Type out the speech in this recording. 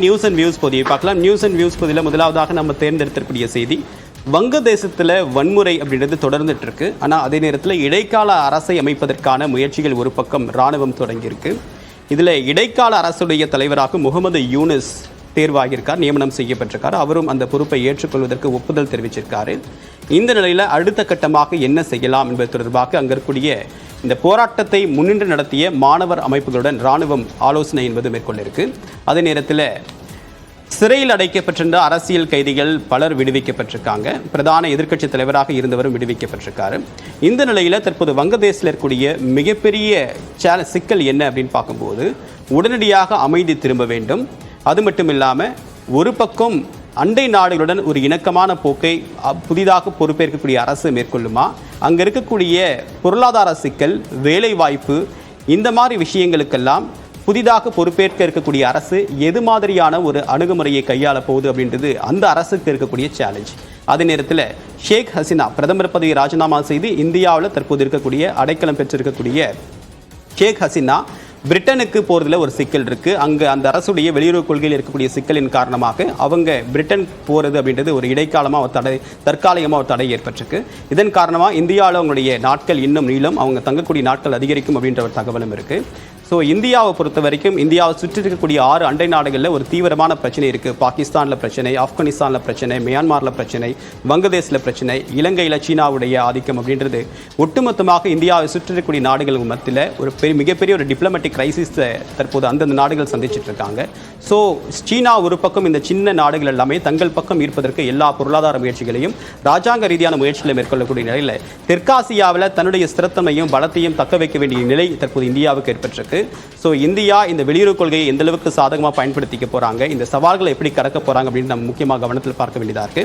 News and views பகுதியை பார்க்கலாம். News and views பகுதியில் முதலாவதாக நம்ம தேர்ந்தெடுக்கக்கூடிய செய்தி, வங்கதேசத்தில் வன்முறை அப்படின்றது தொடர்ந்துட்டு இருக்கு. ஆனால் அதே நேரத்தில் இடைக்கால அரசை அமைப்பதற்கான முயற்சிகள் ஒரு பக்கம் இராணுவம் தொடங்கியிருக்கு. இதில் இடைக்கால அரசுடைய தலைவராக முகமது யூனிஸ் தேர்வாகியிருக்கார், நியமனம் செய்யப்பட்டிருக்கார். அவரும் அந்த பொறுப்பை ஏற்றுக்கொள்வதற்கு ஒப்புதல் தெரிவிச்சிருக்காரு. இந்த நிலையில் அடுத்த கட்டமாக என்ன செய்யலாம் என்பது தொடர்பாக அங்கே இருக்கக்கூடிய இந்த போராட்டத்தை முன்னின்று நடத்திய மாணவர் அமைப்புகளுடன் இராணுவம் ஆலோசனை என்பது மேற்கொண்டிருக்கு. அதே நேரத்தில் சிறையில் அடைக்கப்பட்டிருந்த அரசியல் கைதிகள் பலர் விடுவிக்கப்பட்டிருக்காங்க. பிரதான எதிர்க்கட்சி தலைவராக இருந்தவரும் விடுவிக்கப்பட்டிருக்காரு. இந்த நிலையில் தற்போது வங்கதேசத்தில் இருக்கக்கூடிய மிகப்பெரிய சிக்கல் என்ன அப்படின்னு பார்க்கும்போது, உடனடியாக அமைதி திரும்ப வேண்டும். அது மட்டும் இல்லாமல் ஒரு பக்கம் அண்டை நாடுகளுடன் ஒரு இணக்கமான போக்கை புதிதாக பொறுப்பேற்கக்கூடிய அரசு மேற்கொள்ளுமா, அங்கே இருக்கக்கூடிய பொருளாதார சிக்கல், வேலை வாய்ப்பு, இந்த மாதிரி விஷயங்களுக்கெல்லாம் புதிதாக பொறுப்பேற்க இருக்கக்கூடிய அரசு எது மாதிரியான ஒரு அணுகுமுறையை கையாள போகுது அப்படின்றது அந்த அரசுக்கு இருக்கக்கூடிய சேலஞ்ச். அதே நேரத்தில் ஷேக் ஹசீனா பிரதமர் பதவியை ராஜினாமா செய்து இந்தியாவில் தற்போது இருக்கக்கூடிய அடைக்கலம் பெற்றிருக்கக்கூடிய ஷேக் ஹசீனா பிரிட்டனுக்கு போகிறதுல ஒரு சிக்கல் இருக்குது. அங்கே அந்த அரசுடைய வெளியுறவு கொள்கையில் இருக்கக்கூடிய சிக்கலின் காரணமாக அவங்க பிரிட்டன் போகிறது அப்படின்றது ஒரு இடைக்காலமாக தற்காலிகமாக ஒரு தடை ஏற்பட்டிருக்கு. இதன் காரணமாக இந்தியாவில் அவங்களுடைய நாட்கள் இன்னும் நீளம், அவங்க தங்கக்கூடிய நாட்கள் அதிகரிக்கும் அப்படின்ற ஒரு தகவலும் இருக்குது. ஸோ இந்தியாவை பொறுத்த வரைக்கும் இந்தியாவை சுற்றி இருக்கக்கூடிய 6 அண்டை நாடுகளில் ஒரு தீவிரமான பிரச்சனை இருக்குது. பாகிஸ்தானில் பிரச்சனை, ஆப்கானிஸ்தானில் பிரச்சனை, மியான்மரில் பிரச்சனை, வங்கதேசில் பிரச்சனை, இலங்கையில் சீனாவுடைய ஆதிக்கம் அப்படின்றது ஒட்டுமொத்தமாக இந்தியாவை சுற்றி இருக்கக்கூடிய நாடுகள் மத்தியில் ஒரு மிகப்பெரிய ஒரு டிப்ளமேட்டிக் கிரைசிஸ் தற்போது அந்தந்த நாடுகள் சந்திச்சுட்டு இருக்காங்க. ஸோ சீனா ஒரு பக்கம் இந்த சின்ன நாடுகள் எல்லாமே தங்கள் பக்கம் ஈர்ப்பதற்கு எல்லா பொருளாதார முயற்சிகளையும் ராஜாங்க ரீதியான முயற்சிகளை மேற்கொள்ளக்கூடிய நிலையில் தெற்காசியாவில் தன்னுடைய ஸ்திரத்தன்மையும் பலத்தையும் தக்க வைக்க வேண்டிய நிலை தற்போது இந்தியாவுக்கு ஏற்பட்டிருக்கு. ஸோ இந்தியா இந்த வெளியுறவு கொள்கையை எந்த அளவுக்கு சாதகமாக பயன்படுத்திக்க போறாங்க, இந்த சவால்களை எப்படி கடக்க போறாங்க அப்படின்னு நம்ம முக்கியமாக கவனத்தில் பார்க்க வேண்டியதாக இருக்கு.